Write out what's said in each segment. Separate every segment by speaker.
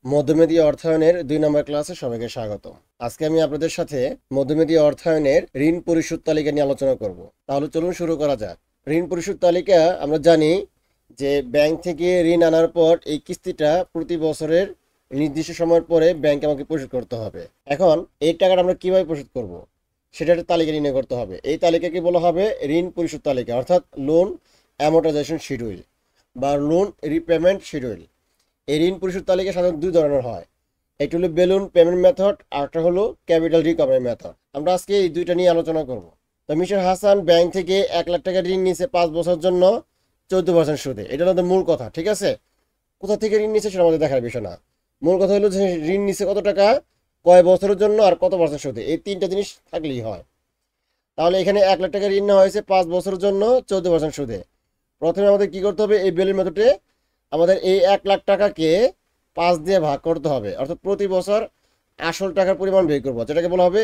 Speaker 1: মধ্যমেধী অর্থায়নের ২ নম্বর ক্লাসে সবাইকে স্বাগত। আজকে আমি আপনাদের সাথে মধ্যমেধী অর্থায়নের ঋণ পরিশোধ তালিকা নিয়ে আলোচনা করব। তাহলে চলুন শুরু করা যাক। ঋণ পরিশোধ তালিকা আমরা জানি যে ব্যাংক থেকে ঋণ আনার পর এই কিস্তিটা প্রতি বছরের নির্দিষ্ট সময়ের পরে ব্যাংক আমাকে পরিশোধ করতে হবে। এখন এই টাকাটা আমরা কিভাবে পরিশোধ করব সেটা একটা তালিকা নির্ণয় করতে হবে। এই তালিকাকে বলা হবে ঋণ পরিশোধ তালিকা, অর্থাৎ লোন অ্যামোর্টাইজেশন শিডিউল বা লোন রিপেমেন্ট শিডিউল। এই ঋণ পরিশোধ তালিকা সাধারণত দুই ধরনের হয়। একটি হলো বেলুন পেমেন্ট মেথড, আর একটা হলো ক্যাপিটাল রিকভারি মেথড। আমরা আজকে এই দুইটা নিয়ে আলোচনা করব। তো মিস্টার হাসান ব্যাংক থেকে 1,00,000 টাকা ঋণ নিয়েছে 5 বছরের জন্য 14% সুদে। এটা আমাদের মূল কথা, ঠিক আছে? কোথা থেকে ঋণ নিচ্ছে সেটা আমাদের দেখার বিষয় না। মূল কথা হলো যে ঋণ নিচ্ছে কত টাকা, কয় বছরের জন্য, আর কত পার্সেন্ট সুদে। এই তিনটা জিনিস থাকলেই হয়। তাহলে এখানে 1,00,000 টাকা ঋণ নেওয়া হয়েছে 5 বছরের জন্য 14% সুদে। প্রথমে আমাদের কি করতে হবে, এই বেলুন মেথডে আমাদের এই 1,00,000 টাকাকে 5 দিয়ে ভাগ করতে হবে, অর্থাৎ প্রতি বছর আসল টাকার পরিমাণ বের করবো, যেটাকে বলা হবে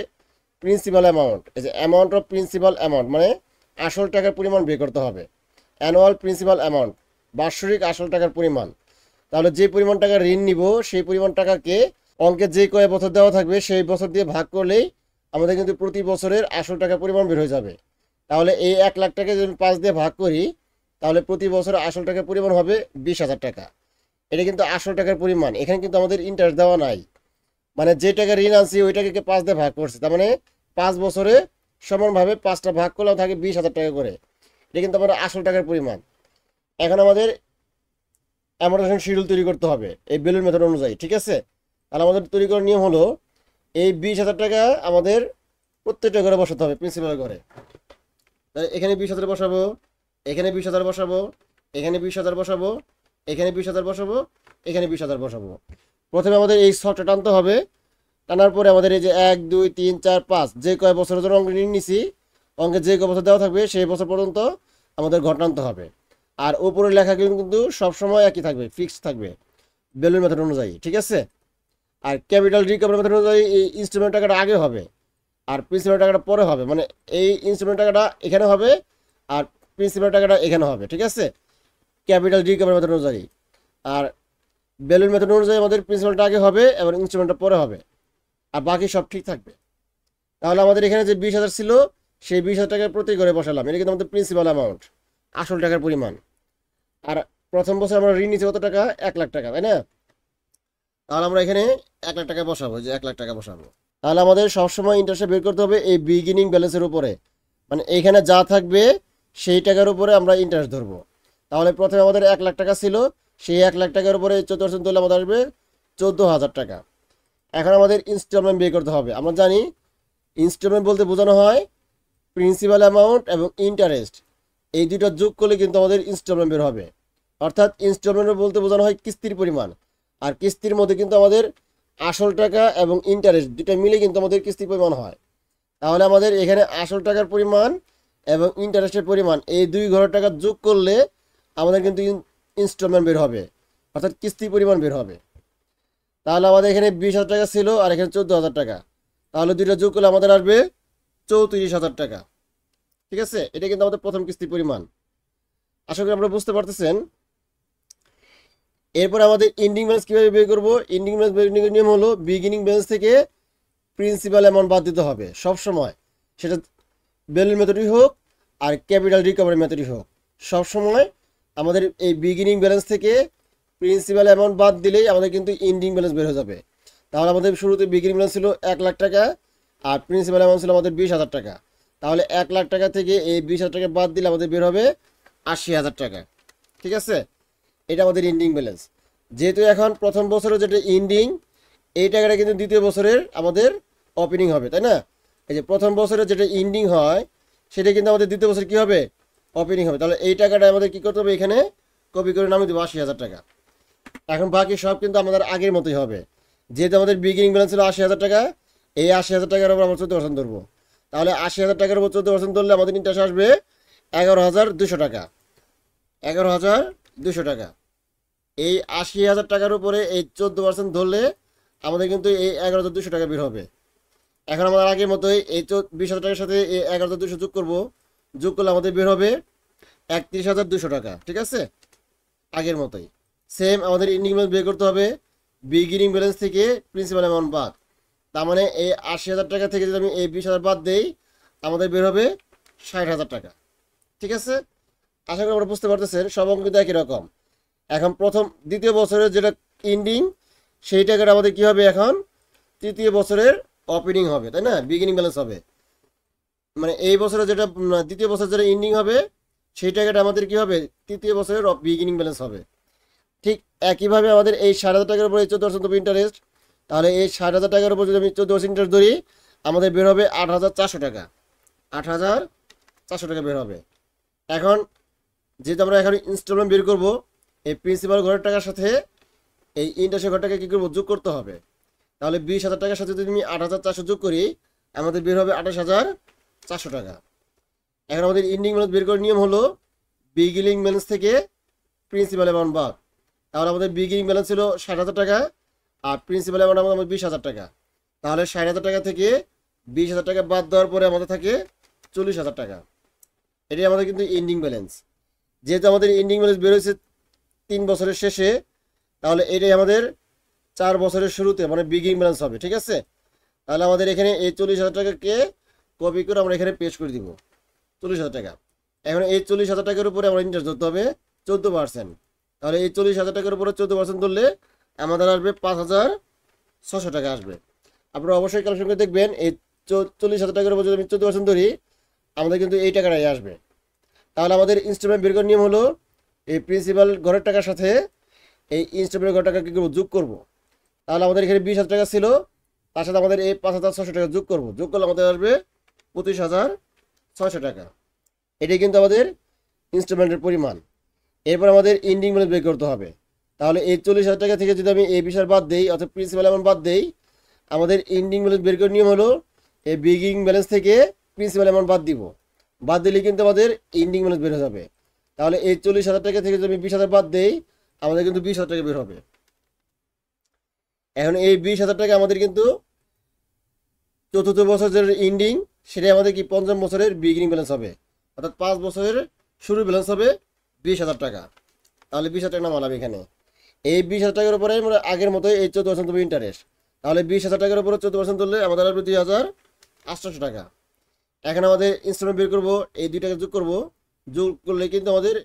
Speaker 1: প্রিন্সিপাল অ্যামাউন্ট। এই যে অ্যামাউন্ট অফ প্রিন্সিপাল অ্যামাউন্ট মানে আসল টাকার পরিমাণ বের করতে হবে। অ্যানুয়াল প্রিন্সিপাল অ্যামাউন্ট, বার্ষিক আসল টাকার পরিমাণ। তাহলে যে পরিমাণ টাকা ঋণ নিব সেই পরিমাণ টাকাকে অঙ্কে যে কয় বছর দেওয়া থাকবে সেই বছর দিয়ে ভাগ করলেই আমাদের কিন্তু প্রতি বছরের আসল টাকার পরিমাণ বের হয়ে যাবে। তাহলে এই 1,00,000 টাকা যদি 5 দিয়ে ভাগ করি তাহলে প্রতি বছর আসল টাকার পরিমাণ হবে 20,000 টাকা। এটা কিন্তু আসল টাকার পরিমাণ, এখানে কিন্তু আমাদের ইন্টারেস্ট দেওয়া নাই। মানে যে টাকা ঋণ আনছি ওই টাকাকে 5 দিয়ে ভাগ করছে, তার মানে 5 বছরে সমানভাবে 5টা ভাগ করলেও থাকে 20,000 টাকা করে। এটা কিন্তু আমাদের আসল টাকার পরিমাণ। এখন আমাদের অ্যামোর্টাইজেশন শিডিউল তৈরি করতে হবে এই বেলুন মেথড অনুযায়ী, ঠিক আছে? তাহলে আমাদের তৈরি করার নিয়ম হলো এই 20,000 টাকা আমাদের প্রত্যেকটা ঘরে বসাতে হবে, প্রিন্সিপাল ঘরে। তাহলে এখানে 20,000 বসাবো, এখানে 20,000 বসাবো, এখানে 20,000 বসাবো, এখানে 20,000 বসাবো, এখানে 20,000 বসাবো। প্রথমে আমাদের এই ছকটা টানতে হবে। টানার পরে আমাদের এই যে 1 2 3 4 5 যে কয় বছরের জন্য অঙ্ক ঋণ নিছি, অঙ্কে যে কয় বছর দেওয়া থাকবে সেই বছর পর্যন্ত আমাদের ঘর টানতে হবে। আর উপরে লেখা কিন্তু সবসময় একই থাকবে, ফিক্সড থাকবে বেলুন মেথড অনুযায়ী, ঠিক আছে? আর ক্যাপিটাল রিকভারি মেথড অনুযায়ী এই ইনস্টলমেন্ট টাকাটা আগে হবে আর প্রিন্সিপাল টাকাটা পরে হবে। মানে এই ইনস্টলমেন্ট টাকাটা এখানে হবে আর প্রিন্সিপাল টাকাটা এখানে হবে, ঠিক আছে? ক্যাপিটাল রিকভারি মেথড অনুযায়ী। আর বেলুন মেথড অনুযায়ী আমাদের প্রিন্সিপালটা আগে হবে এবং ইনস্টলমেন্টটা পরে হবে, আর বাকি সব ঠিক থাকবে। তাহলে আমাদের এখানে যে 20,000 ছিল সেই 20,000 টাকা প্রতি করে বসালাম। এটা কিন্তু আমাদের প্রিন্সিপাল অ্যামাউন্ট, আসল টাকার পরিমাণ। আর প্রথম বছর আমরা ঋণ নিচ্ছি কত টাকা, 1,00,000 টাকা, তাই না? তাহলে আমরা এখানে 1,00,000 টাকা বসাবো, যে 1,00,000 টাকা বসাবো। তাহলে আমাদের সবসময় ইন্টারেস্ট বের করতে হবে এই বিগিনিং ব্যালেন্সের উপরে, মানে এইখানে যা থাকবে সেই টাকার উপরে আমরা ইন্টারেস্ট ধরবো। তাহলে প্রথমে আমাদের 1,00,000 টাকা ছিল, সেই 1,00,000 টাকার উপরে 14% তুললে আমাদের আসবে 14,000 টাকা। এখন আমাদের ইনস্টলমেন্ট বের করতে হবে। আমরা জানি ইনস্টলমেন্ট বলতে বোঝানো হয় প্রিন্সিপাল অ্যামাউন্ট এবং ইন্টারেস্ট, এই দুটো যোগ করলে কিন্তু আমাদের ইনস্টলমেন্ট বের হবে। অর্থাৎ ইনস্টলমেন্ট বলতে বোঝানো হয় কিস্তির পরিমাণ, আর কিস্তির মধ্যে কিন্তু আমাদের আসল টাকা এবং ইন্টারেস্ট দুটো মিলে কিন্তু আমাদের কিস্তির পরিমাণ হয়। তাহলে আমাদের এখানে আসল টাকার পরিমাণ এবং ইন্টারেস্টের পরিমাণ এই দুই ঘরের টাকা যোগ করলে আমাদের কিন্তু ইনস্টলমেন্ট বের হবে, অর্থাৎ কিস্তির পরিমাণ বের হবে। তাহলে আমাদের এখানে 20,000 টাকা ছিল আর এখানে 14,000 টাকা, তাহলে দুইটা যোগ করলে আমাদের আসবে 34,000 টাকা, ঠিক আছে? এটা কিন্তু আমাদের প্রথম কিস্তির পরিমাণ। আশা করি আপনারা বুঝতে পারতেছেন। এরপর আমাদের এন্ডিং ব্যালেন্স কীভাবে বের করবো, এন্ডিং ব্যালেন্স বের করার নিয়ম হলো বিগিনিং ব্যালেন্স থেকে প্রিন্সিপাল অ্যামাউন্ট বাদ দিতে হবে সব সময়, সেটা বেলুন মেথডই হোক আর ক্যাপিটাল রিকভারি মেথডই হোক। সব সময় আমাদের এই বিগিনিং ব্যালেন্স থেকে প্রিন্সিপাল অ্যামাউন্ট বাদ দিলেই আমাদের কিন্তু এন্ডিং ব্যালেন্স বের হয়ে যাবে। তাহলে আমাদের শুরুতে বিগিনিং ব্যালেন্স ছিল 1,00,000 টাকা আর প্রিন্সিপাল অ্যামাউন্ট ছিল আমাদের 20,000 টাকা। তাহলে 1,00,000 টাকা থেকে এই 20,000 টাকা বাদ দিলে আমাদের বের হবে 80,000 টাকা, ঠিক আছে? এটা আমাদের এন্ডিং ব্যালেন্স। যেহেতু এখন প্রথম বছরের যেটা এন্ডিং, এই টাকাটা কিন্তু দ্বিতীয় বছরের আমাদের ওপেনিং হবে, তাই না? এই যে প্রথম বছরের যেটা এন্ডিং হয় সেটা কিন্তু আমাদের দ্বিতীয় বছর কী হবে, ওপেনিং হবে। তাহলে এই টাকাটা আমাদের কী করতে হবে, এখানে কপি করে নামিয়ে দেবো 80,000 টাকা। এখন বাকি সব কিন্তু আমাদের আগের মতোই হবে। যেহেতু আমাদের বিগিনিং ব্যালেন্স ছিল 80,000 টাকা, এই 80,000 টাকার উপর আমরা 14% ধরবো। তাহলে 80,000 টাকার উপর 14% ধরলে আমাদের ইন্টারেস্ট আসবে 11,200 টাকা। 11,200 টাকা। এই 80,000 টাকার উপরে এই 14% ধরলে আমাদের কিন্তু এই 11,200 টাকা বের হবে। এখন আমাদের আগের মতোই এই 20,000 টাকার সাথে এই 11,200 যোগ করবো, যোগ করলে আমাদের বের হবে 31,200 টাকা, ঠিক আছে? আগের মতোই সেম আমাদের এন্ডিং ব্যালেন্স বের করতে হবে বিগিনিং ব্যালেন্স থেকে প্রিন্সিপাল অ্যামাউন্ট বাদ। তার মানে এই ৮০,০০০ টাকা থেকে যদি আমি এই ২০,০০০ বাদ দেই, আমাদের বের হবে ৬০,০০০ টাকা। ঠিক আছে, আশা করি আমরা বুঝতে পারতেছেন। সব অঙ্ক কিন্তু একই রকম। এখন দ্বিতীয় বছরের যেটা এন্ডিং, সেই টাকাটা আমাদের কি হবে, এখন তৃতীয় বছরের ওপেনিং হবে, তাই না, বিগিনিং ব্যালেন্স হবে। মানে এই বছরে যেটা দ্বিতীয় বছর যেটা এন্ডিং হবে, সেই টাকাটা আমাদের কি হবে, তৃতীয় বছরের বিগিনিং ব্যালেন্স হবে। ঠিক একইভাবে আমাদের এই ৬০,০০০ টাকার উপরে 14% ইন্টারেস্ট, তাহলে এই ৬০,০০০ টাকার উপর যদি আমি 14% ইন্টারেস্ট ধরি, আমাদের বের হবে ৮,৪০০ টাকা। ৮,৪০০ টাকা বের হবে। এখন যেহেতু আমরা এখন ইনস্টলমেন্ট বের করবো, এই প্রিন্সিপাল ঘরের টাকার সাথে এই ইন্টারেস্টের ঘর টাকা কী করবো, যোগ করতে হবে। তাহলে ২০,০০০ টাকার সাথে যদি আমি ৮,৪০০ যোগ করি, আমাদের বের হবে ২৮,৪০০ টাকা। এখন আমাদের এন্ডিং ব্যালেন্স বের করার নিয়ম হলো বিগিনিং ব্যালেন্স থেকে প্রিন্সিপাল অ্যামাউন্ট বাদ। তাহলে আমাদের বিগিনিং ব্যালেন্স ছিল ৬০,০০০ টাকা, আর প্রিন্সিপাল অ্যামাউন্ট আমাদের ২০,০০০ টাকা। তাহলে ৬০,০০০ টাকা থেকে ২০,০০০ টাকা বাদ দেওয়ার পরে আমাদের থাকে ৪০,০০০ টাকা। এটাই আমাদের কিন্তু এন্ডিং ব্যালেন্স। যেহেতু আমাদের এন্ডিং ব্যালেন্স বেরোচ্ছে ৩ বছরের শেষে, তাহলে এটাই আমাদের ৪ বছরের শুরুতে মানে বিগিনিং ব্যালেন্স হবে। ঠিক আছে, তাহলে আমাদের এখানে এই ৪০,০০০ টাকাকে কপি করে আমরা এখানে পেস্ট করে দিব, ৪০,০০০ টাকা। এখন এই ৪০,০০০ টাকার উপরে আমরা ইন্টারেস্ট ধরতে হবে 14%। তাহলে এই ৪০,০০০ টাকার উপরে 14% ধরলে আমাদের আসবে ৫,৬০০ টাকা আসবে। আপনারা অবশ্যই ক্যালকুলেশন করে দেখবেন, এই ৪০,০০০ টাকার উপর যদি আমি 14% ধরি, আমাদের কিন্তু এই টাকাটাই আসবে। তাহলে আমাদের ইনস্টলমেন্ট বের করার নিয়ম হলো এই প্রিন্সিপাল ঘরের টাকার সাথে এই ইনস্টলমেন্ট ঘরের টাকা কী করবো, যোগ করবো। তাহলে আমাদের এখানে ২০,০০০ টাকা ছিল, তার সাথে আমাদের এই ৫,৬০০ টাকা যোগ করবো। যোগ করলে আমাদের আসবে ২৫,৬০০ টাকা। এটাই কিন্তু আমাদের ইনস্টলমেন্টের পরিমাণ। এরপর আমাদের এন্ডিং ব্যালেন্স বের করতে হবে। তাহলে এই ৪০,০০০ টাকা থেকে যদি আমি এই বিষয় বাদ দিই, অর্থাৎ প্রিন্সিপাল অ্যামাউন্ট বাদ দিই, আমাদের এন্ডিং ব্যালেন্স বের করার নিয়ম হলো এই বিগিনিং ব্যালেন্স থেকে প্রিন্সিপাল অ্যামাউন্ট বাদ দিব। বাদ দিলে কিন্তু আমাদের এন্ডিং ব্যালেন্স বের হয়ে যাবে। তাহলে এই ৪০,০০০ টাকা থেকে যদি আমি ২০,০০০ বাদ দিই, আমাদের কিন্তু ২০,০০০ টাকা বের হবে। এখন এই ২০,০০০ টাকা আমাদের কিন্তু চতুর্থ বছর যে এন্ডিং, সেটাই আমাদের কি পঞ্চম বছরের বিগিনিং ব্যালেন্স হবে। অর্থাৎ ৫ বছরের শুরুর ব্যালেন্স হবে ২০,০০০ টাকা। তাহলে ২০,০০০ টাকা নামালাম এখানে। এই ২০,০০০ টাকার উপরে আমরা আগের মতো এই ১৪% ইন্টারেস্ট। তাহলে ২০,০০০ টাকার উপরে ১৪% ধরলে আমাদের আসবে ২,৮০০ টাকা। এখন আমাদের ইনস্টলমেন্ট বের করবো, এই ২ টাকা যোগ করবো। যোগ করলে কিন্তু আমাদের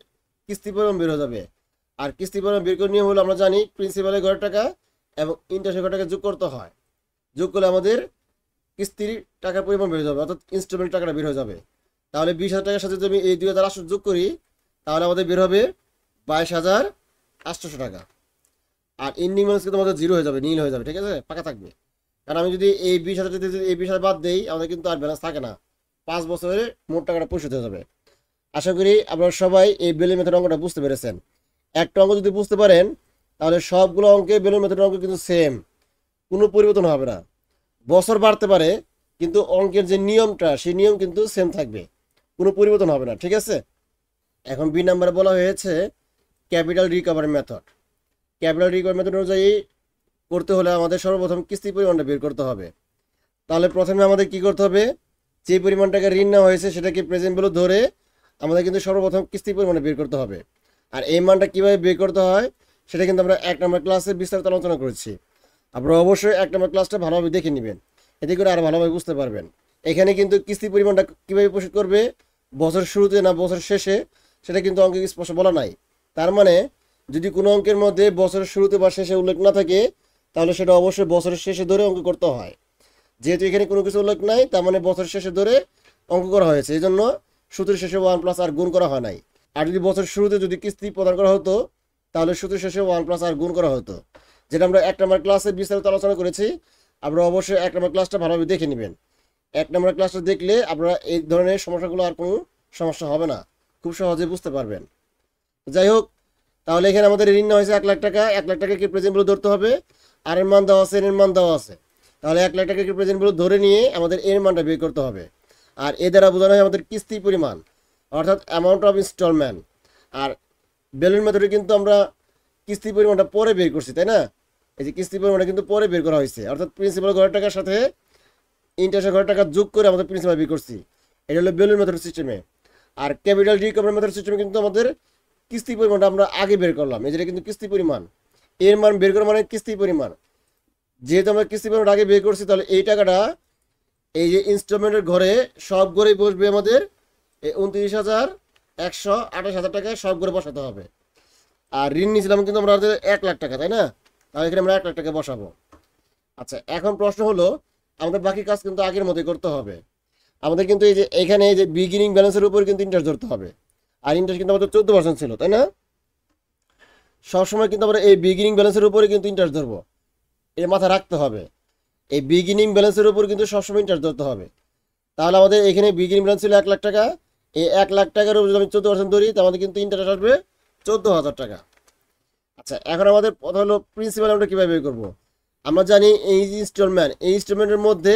Speaker 1: কিস্তি পরিমাণ বের হয়ে যাবে। আর কিস্তি পরিমাণ বের করে নিয়ম হলো আমরা জানি প্রিন্সিপালের ঘরের টাকা এবং ইন্টারেস্টের ঘরের টাকা যোগ করতে হয়। যোগ করলে আমাদের কিস্তির টাকার পরিমাণ বেড়ে যাবে, অর্থাৎ ইনস্টলমেন্ট টাকাটা বের হয়ে যাবে। তাহলে ২০,০০০ টাকার সাথে যদি আমি এই ২,৮০০ যোগ করি, তাহলে আমাদের বের হবে ২২,৮০০ টাকা। আর এন্ডিং ব্যালেন্স কিন্তু আমাদের জিরো হয়ে যাবে, নীল হয়ে যাবে। ঠিক আছে, ফাঁকা থাকবে। কারণ আমি যদি এই ২০,০০০ যদি এই ২০,০০০ বাদ দেই, আমাদের কিন্তু আর ব্যালেন্স থাকে না। ৫ বছরে মোট টাকাটা পরিশোধ হয়ে যাবে। আশা করি আপনারা সবাই এই বেলুন মেথড অঙ্কটা বুঝতে পেরেছেন। একটা অঙ্ক যদি বুঝতে পারেন, তাহলে সবগুলো অঙ্কে বেলুন মেথড অঙ্ক কিন্তু সেম, কোনো পরিবর্তন হবে না। বছর বাড়তে পারে, কিন্তু অঙ্কের যে নিয়মটা, সেই নিয়ম কিন্তু সেম থাকবে, কোনো পরিবর্তন হবে না। ঠিক আছে, এখন বি নাম্বারে বলা হয়েছে capital recovery method. Capital recovery method অনুযায়ী করতে হলে আমাদের সর্বপ্রথম কিস্তি পরিমাণটা বের করতে হবে। তাহলে প্রথমে আমাদের কি করতে হবে, যে পরিমাণটাকে ঋণ নেওয়া হয়েছে সেটাকে প্রেজেন্ট ভ্যালু ধরে আমাদের কিন্তু সর্বপ্রথম কিস্তি পরিমাণে বের করতে হবে। আর এই মানটা কীভাবে বের করতে হয় সেটা কিন্তু আমরা ১ নম্বর ক্লাসে বিস্তারিত আলোচনা করেছি। আপনারা অবশ্যই ১ নম্বর ক্লাসটা ভালোভাবে দেখে নেবেন, এতে করে আরও ভালোভাবে বুঝতে পারবেন। এখানে কিন্তু কিস্তি পরিমাণটা কীভাবে পরিশোধ করবে, বছর শুরুতে না বছর শেষে, সেটা কিন্তু অঙ্কে স্পষ্ট বলা নাই। তার মানে যদি কোনো অঙ্কের মধ্যে বছরের শুরুতে বা শেষে উল্লেখ না থাকে, তাহলে সেটা অবশ্যই বছরের শেষে ধরে অঙ্ক করতে হয়। যেহেতু এখানে কোনো কিছু উল্লেখ নাই, তার মানে বছরের শেষে ধরে অঙ্ক করা হয়েছে, এই জন্য সূত্রের শেষে 1+r গুণ করা হয় নাই। আর যদি বছর শুরুতে যদি কিস্তি প্রদান করা হতো, তাহলে সূত্রের শেষে 1+r গুণ করা হতো, যেটা আমরা ১ নম্বর ক্লাসে বিস্তারিত আলোচনা করেছি। আপনারা অবশ্যই ১ নম্বর ক্লাসটা ভালোভাবে দেখে নেবেন। ১ নম্বর ক্লাসটা দেখলে আপনারা এই ধরনের সমস্যাগুলো আর কোনো সমস্যা হবে না, খুব সহজে বুঝতে পারবেন। যাই হোক, তাহলে এখানে আমাদের ঋণ নেওয়া হয়েছে ১ লাখ টাকা। ১ লাখ টাকাকে প্রেজেন্ট ভ্যালু ধরতে হবে, আর এর মান দেওয়া আছে, এর মান দেওয়া আছে। তাহলে ১ লাখ টাকাকে প্রেজেন্ট ভ্যালু ধরে নিয়ে আমাদের এর মানটা বের করতে হবে। আর এ দ্বারা বোঝানো হয় আমাদের কিস্তি পরিমাণ, অর্থাৎ অ্যামাউন্ট অফ ইনস্টলমেন্ট। আর বেলুন মেথডে কিন্তু আমরা কিস্তি পরিমাণটা পরে বের করছি, তাই না? এই যে কিস্তি পরিমাণটা কিন্তু পরে বের করা হয়েছে, অর্থাৎ প্রিন্সিপাল ঘরের টাকার সাথে ইন্টারেস্টের ঘরের টাকা যোগ করে আমাদের প্রিন্সিপাল বের করছি। এটা হলো বেলুন মেথড সিস্টেমে। আর ক্যাপিটাল রিকভারি মেথড সিস্টেমে কিন্তু আমাদের কিস্তি পরিমাণটা আমরা আগে বের করলাম, এই যেটা কিন্তু কিস্তি পরিমাণ, এর মান বের করা মানে কিস্তি পরিমাণ। যেহেতু আমরা কিস্তি পরিমাণ আগে বের করছি, তাহলে এই টাকাটা এই যে ইনস্টলমেন্টের ঘরে সব ঘরেই বসবে আমাদের এই 29,128 টাকায় সব ঘরে বসাতে হবে। আর ঋণ নিয়েছিলাম কিন্তু আমরা 1 লাখ টাকা, তাই না? তাহলে এখানে আমরা 1 লাখ টাকা বসাবো। আচ্ছা, এখন প্রশ্ন হলো আমাদের বাকি কাজ কিন্তু আগের মতোই করতে হবে। আমাদের কিন্তু এই যে এখানে এই যে বিগিনিং ব্যালেন্সের উপর কিন্তু ইন্টারেস্ট ধরতে হবে। আর ইন্টারেস্ট কিন্তু আমাদের 14% ছিল, তাই না? সবসময় কিন্তু আমরা এই বিগিনিং ব্যালেন্সের উপরে কিন্তু ইন্টারেস্ট ধরবো, এটা মাথায় রাখতে হবে। এই বিগিনিং ব্যালেন্সের উপর কিন্তু সবসময় ইন্টারেস্ট ধরতে হবে। তাহলে আমাদের এখানে বিগিনিং ব্যালেন্স ছিল 1 লাখ টাকা, এই 1 লাখ টাকার উপর যদি আমি 14% ধরি, তাহলে আমাদের কিন্তু ইন্টারেস্ট আসবে 14,000 টাকা। আচ্ছা, এখন আমাদের কথা হলো প্রিন্সিপাল আমরা কীভাবে বের করবো। আমরা জানি এই যে ইনস্টলমেন্ট, এই ইনস্টলমেন্টের মধ্যে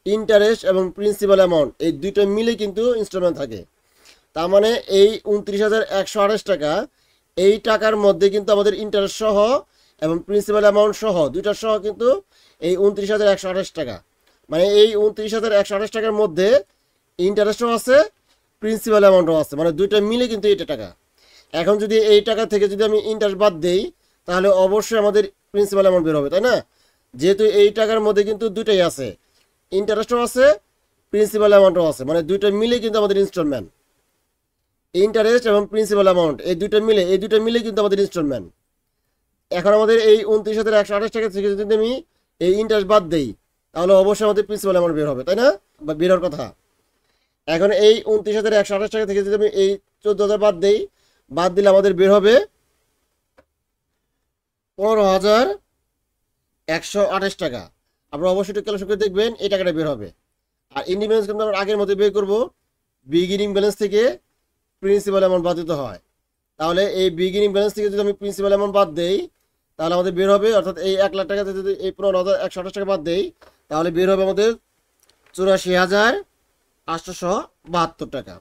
Speaker 1: ইন্টারেস্ট এবং প্রিন্সিপাল অ্যামাউন্ট এই দুটো মিলে কিন্তু ইনস্টলমেন্ট থাকে। তার মানে এই 29,128 টাকা, এই টাকার মধ্যে কিন্তু আমাদের ইন্টারেস্ট সহ এবং প্রিন্সিপাল অ্যামাউন্ট সহ দুইটা সহ কিন্তু এই 29,128 টাকা, মানে এই 29,128 টাকার মধ্যে ইন্টারেস্টও আছে, প্রিন্সিপাল অ্যামাউন্টও আছে, মানে দুইটা মিলে কিন্তু এইটা টাকা। এখন যদি এই টাকা থেকে যদি আমি ইন্টারেস্ট বাদ দেই, তাহলে অবশ্যই আমাদের প্রিন্সিপাল অ্যামাউন্ট বের হবে, তাই না? যেহেতু এই টাকার মধ্যে কিন্তু দুইটাই আছে, ইন্টারেস্টও আছে, প্রিন্সিপাল অ্যামাউন্টও আছে, মানে দুইটা মিলে কিন্তু আমাদের ইনস্টলমেন্ট। ইন্টারেস্ট এবং প্রিন্সিপাল অ্যামাউন্ট এই দুইটা মিলে কিন্তু আমাদের ইনস্টলমেন্ট। এখন আমাদের এই 29,128 টাকা থেকে যদি আমি এই ইন্টারেস্ট বাদ দেই, তাহলে অবশ্যই আমাদের প্রিন্সিপাল অ্যামাউন্ট বের হবে, তাই না? বা বের হওয়ার কথা। এখন এই 29,128 টাকা থেকে যদি আমি এই 14,000 বাদ দেই, বাদ দিলে আমাদের বের হবে 15,128 টাকা। আপনারা অবশ্যই একটু ক্যালকুলেশন করে দেখবেন, এই টাকাটা বের হবে। আর এন্ডিং ব্যালেন্স কিন্তু আমরা আগের মতো বের করবো, বিগিনিং ব্যালেন্স থেকে প্রিন্সিপাল অ্যামাউন্ট বাদ দিতে হয়। তাহলে এই বিগিনিং ব্যালেন্স থেকে যদি আমি প্রিন্সিপাল অ্যামাউন্ট বাদ দেই, তাহলে আমাদের বের হবে, অর্থাৎ এই 1 লাখ টাকা থেকে যদি এই 15,128 টাকা বাদ দেই, তাহলে বের হবে আমাদের 84,872 টাকা।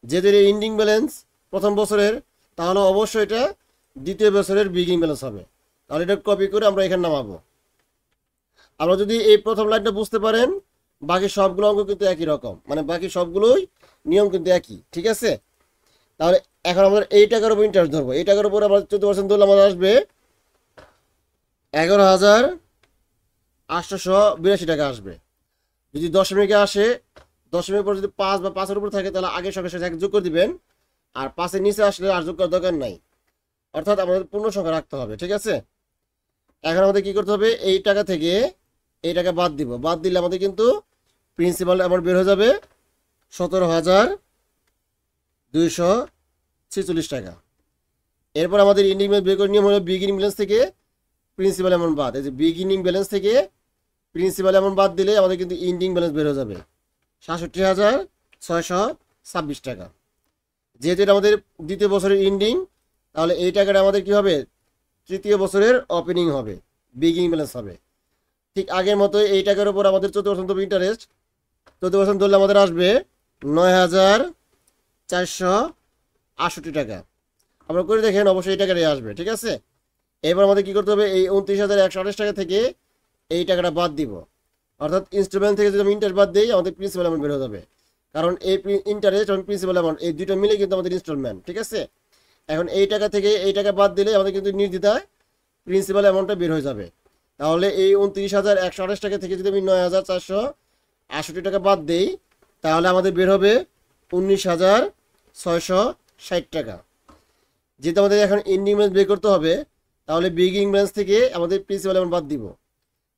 Speaker 1: যেহেতু এই এন্ডিং ব্যালেন্স প্রথম বছরের, তাহলে অবশ্যই এটা দ্বিতীয় বছরের বিগিনিং ব্যালেন্স হবে। তাহলে এটা কপি করে আমরা এখানে নামাবো। আমরা যদি এই প্রথম লাইনটা বুঝতে পারেন, বাকি সবগুলো অঙ্ক কিন্তু একই রকম, মানে বাকি সবগুলোই নিয়ম কিন্তু একই, ঠিক আছে? তাহলে এখন আমাদের এই টাকার উপর ইন্টারেস্ট ধরবো। এই টাকার উপর আমাদের 14% ধরলে আমাদের আসবে 11,882 টাকা আসবে। যদি দশমিকে আসে, দশমিকের পর যদি 5 বা 5-এর উপর থাকে, তাহলে আগে সঙ্গে সাথে এক যোগ করে দিবেন, আর 5-এর নিচে আসলে আর যোগ করার দরকার নাই, অর্থাৎ আমাদের পূর্ণ সংখ্যা রাখতে হবে, ঠিক আছে? এখন আমাদের কি করতে হবে, এই টাকা থেকে এই টাকা বাদ দিব, বাদ দিলে আমাদের কিন্তু প্রিন্সিপাল অ্যামাউন্ট বের হয়ে যাবে 17,246 টাকা। এরপর আমাদের এন্ডিং ব্যালেন্স বের করার নিয়ম হলো বিগিনিং ব্যালেন্স থেকে প্রিন্সিপাল অ্যামাউন্ট বাদ। এই যে বিগিনিং ব্যালেন্স থেকে প্রিন্সিপাল অ্যামাউন্ট বাদ দিলে আমাদের কিন্তু এন্ডিং ব্যালেন্স বের হয়ে যাবে 67,626 টাকা। যেহেতু এটা আমাদের দ্বিতীয় বছরের এন্ডিং, তাহলে এই টাকাটা আমাদের কি হবে, তৃতীয় বছরের ওপেনিং হবে, বিগিনিং ব্যালেন্স হবে। ঠিক আগের মতো এই টাকার উপর আমাদের 14% ইন্টারেস্ট, 14% ধরলে আমাদের আসবে 9,468 টাকা। আমরা করে দেখেন, অবশ্যই এই টাকাটাই আসবে, ঠিক আছে? এবার আমাদের কি করতে হবে, এই 29,128 টাকা থেকে এই টাকাটা বাদ দিব, অর্থাৎ ইনস্টলমেন্ট থেকে যদি আমি ইন্টারেস্ট বাদ দিই, আমাদের প্রিন্সিপাল অ্যামাউন্ট বের হয়ে যাবে। কারণ এই ইন্টারেস্ট এবং প্রিন্সিপাল অ্যামাউন্ট এই দুটো মিলে কিন্তু আমাদের ইনস্টলমেন্ট, ঠিক আছে? এখন এই টাকা থেকে এই টাকা বাদ দিলে আমাদের কিন্তু নির্দ্বিধায় প্রিন্সিপাল অ্যামাউন্টটা বের হয়ে যাবে। তাহলে এই 29,128 টাকা থেকে যদি আমি 9,468 টাকা বাদ দিই, তাহলে আমাদের বের হবে 19,660 টাকা। যেহেতু আমাদের এখন এন্ডিং ব্যালেন্স বের করতে হবে, তাহলে বিগিনিং ব্যালেন্স থেকে আমাদের প্রিন্সিপাল অ্যামাউন্ট বাদ দিব।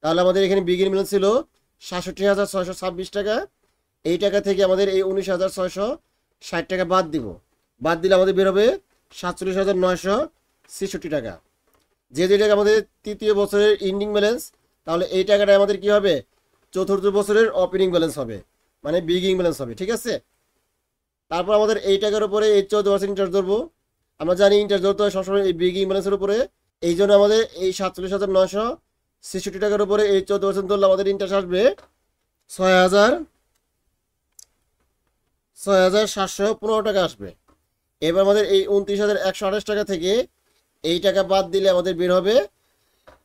Speaker 1: তাহলে আমাদের এখানে বিগিনিং ব্যালেন্স ছিল 67,626 টাকা। এই টাকা থেকে আমাদের এই 19,660 টাকা বাদ দিব, বাদ দিলে আমাদের বের হবে 47,966 টাকা। যেহেতু এটা আমাদের তৃতীয় বছরের এন্ডিং ব্যালেন্স, তাহলে এই টাকাটা আমাদের কি হবে, চতুর্থ বছরের ওপেনিং ব্যালেন্স হবে, মানে বিগিনিং ব্যালেন্স হবে, ঠিক আছে? তারপর আমাদের এই টাকার উপরে এই 14% ইন্টারেস্ট ধরবো। আমরা জানি ইন্টারেস্ট ধরতে হয় সবসময় এই বিগিনিং ব্যালেন্সের উপরে, এই জন্য আমাদের এই 47,966 টাকার উপরে এই 14% ধরলে আমাদের ইন্টারেস্ট আসবে 6,715 টাকা আসবে। এবার আমাদের এই 29,128 টাকা থেকে এই টাকা বাদ দিলে আমাদের বের হবে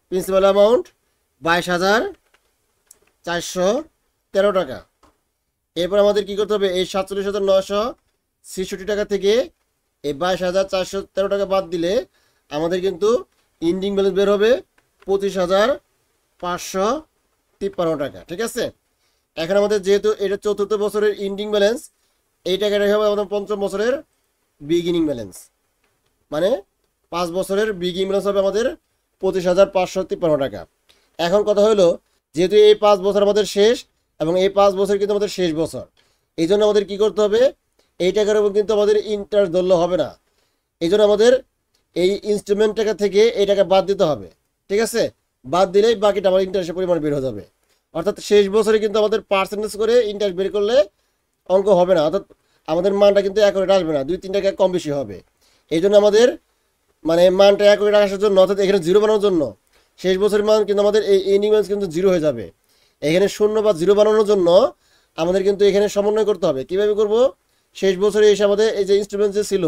Speaker 1: প্রিন্সিপাল অ্যামাউন্ট 22,413 টাকা। এরপর আমাদের কি করতে হবে, এই 47,966 টাকা থেকে এই 22,413 টাকা বাদ দিলে আমাদের কিন্তু এন্ডিং ব্যালেন্স বের হবে 25,553 টাকা। ঠিক আছে, এখন আমাদের যেহেতু এটা চতুর্থ বছরের এন্ডিং ব্যালেন্স, এই টাকাটাই হবে আমাদের পঞ্চম বছরের বিগিনিং ব্যালেন্স। মানে 5 বছরের বিগিনিং ব্যালেন্স হবে আমাদের 25,553 টাকা। এখন কথা হলো, যেহেতু এই 5 বছর আমাদের শেষ এবং এই 5 বছর কিন্তু আমাদের শেষ বছর, এই জন্য আমাদের কি করতে হবে, এই টাকার উপর কিন্তু আমাদের ইন্টারেস্ট ধরলে হবে না। এই জন্য আমাদের এই ইনস্টলমেন্ট টাকা থেকে এই টাকা বাদ দিতে হবে। ঠিক আছে, বাদ দিলেই বাকিটা আমার ইন্টারেস্টের পরিমাণ বের হয়ে যাবে। অর্থাৎ শেষ বছরে কিন্তু আমাদের পার্সেন্টেজ করে ইন্টারেস্ট বের করলে অঙ্ক হবে না, অর্থাৎ আমাদের মানটা কিন্তু অ্যাকুরেট আসবে না, 2-3 টাকা কম বেশি হবে। এই জন্য আমাদের মানে মানটা অ্যাকুরেট আসার জন্য, অর্থাৎ এখানে জিরো বানানোর জন্য শেষ বছরের মান কিন্তু আমাদের এই এন্ডিং ব্যালেন্স কিন্তু জিরো হয়ে যাবে। এখানে শূন্য বা জিরো বানানোর জন্য আমাদের কিন্তু এখানে সমন্বয় করতে হবে। কীভাবে করব, শেষ বছরে এসে আমাদের এই যে ইনস্টলমেন্ট যে ছিল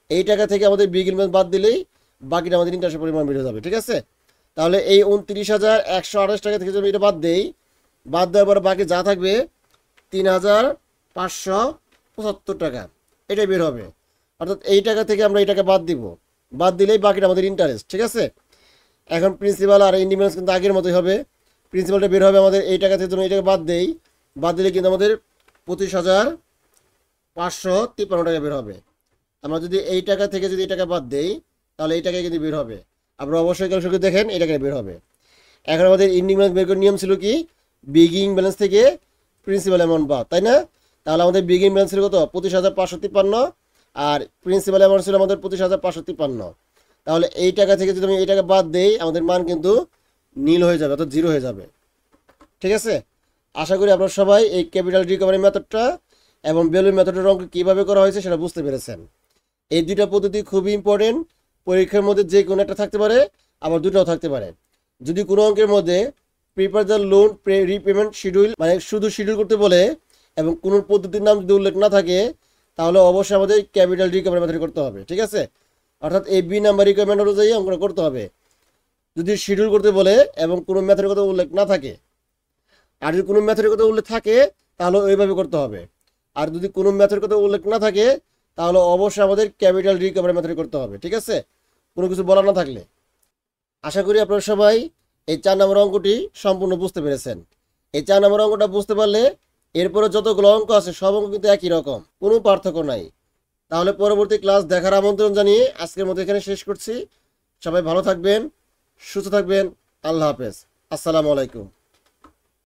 Speaker 1: এই টাকা থেকে আমাদের বিগিনিং ব্যালেন্স বাদ দিলেই বাকিটা আমাদের ইন্টারেস্টের পরিমাণ বেড়ে যাবে। ঠিক আছে, তাহলে এই 29,128 টাকা থেকে যদি এটা বাদ দেই, বাদ দেওয়ার পরে বাকি যা থাকবে 3,575 টাকা, এটাই বের হবে। অর্থাৎ এই টাকা থেকে আমরা এই টাকা বাদ দিব, বাদ দিলেই বাকিটা আমাদের ইন্টারেস্ট। ঠিক আছে, এখন প্রিন্সিপাল আর এন্ডিং ব্যালেন্স কিন্তু আগের মতোই হবে। প্রিন্সিপালটা বের হবে আমাদের এই টাকা থেকে, যদি এই টাকা বাদ দেই, বাদ দিলে কিন্তু আমাদের 25,553 টাকা বের হবে। আমরা যদি এই টাকা থেকে যদি এই টাকা বাদ দেই, তাহলে এই টাকায় কিন্তু বের হবে। আপনারা অবশ্যই ক্যালকুলেশন দেখেন, এই টাকায় বের হবে। এখন আমাদের এন্ডিং ব্যালেন্স বের করার নিয়ম ছিল কি, বিগিনিং ব্যালেন্স থেকে প্রিন্সিপাল অ্যামাউন্ট বাদ, তাই না? তাহলে আমাদের বিগিনিং ব্যালেন্স ছিল কত, 25,553, আর প্রিন্সিপাল অ্যামাউন্ট ছিল আমাদের 25,553। তাহলে এই টাকা থেকে যদি আমি এই টাকা বাদ দেই, আমাদের মান কিন্তু নীল হয়ে যাবে, অর্থাৎ জিরো হয়ে যাবে। ঠিক আছে, আশা করি আপনারা সবাই এই ক্যাপিটাল রিকভারি মেথডটা এবং ভ্যালু মেথডের অঙ্ক কীভাবে করা হয়েছে সেটা বুঝতে পেরেছেন। এই দুইটা পদ্ধতি খুবই ইম্পর্টেন্ট। পরীক্ষার মধ্যে যে কোনো একটা থাকতে পারে, আবার দুটাও থাকতে পারে। যদি কোনো অঙ্কের মধ্যে prepare the loan repayment schedule, মানে শুধু শিডিউল করতে বলে এবং কোনো পদ্ধতির নাম যদি উল্লেখ না থাকে, তাহলে অবশ্যই আমাদের ক্যাপিটাল রিকভারি মেথড করতে হবে। ঠিক আছে, অর্থাৎ এই বি নাম্বার রিকোয়ারমেন্ট অনুযায়ী অঙ্কটা করতে হবে। যদি শিডিউল করতে বলে এবং কোনো মেথডের কথা উল্লেখ না থাকে, আর যদি কোনো মেথডের কথা উল্লেখ থাকে তাহলে ওইভাবে করতে হবে। আর যদি কোনো মেথডের কথা উল্লেখ না থাকে, তাহলে অবশ্যই আমাদের ক্যাপিটাল রিকভারি মেথড করতে হবে। ঠিক আছে, কোনো কিছু বলা না থাকলে। আশা করি আপনারা সবাই এই 4 নম্বর অঙ্কটি সম্পূর্ণ বুঝতে পেরেছেন। এই 4 নম্বর অঙ্কটা বুঝতে পারলে এরপরে যতগুলো অঙ্ক আছে সব অঙ্ক কিন্তু একই রকম, কোনো পার্থক্য নাই। তাহলে পরবর্তী ক্লাস দেখার আমন্ত্রণ জানিয়ে আজকের মতো এখানে শেষ করছি। সবাই ভালো থাকবেন, সুস্থ থাকবেন। আল্লাহ হাফেজ, আসসালামু আলাইকুম।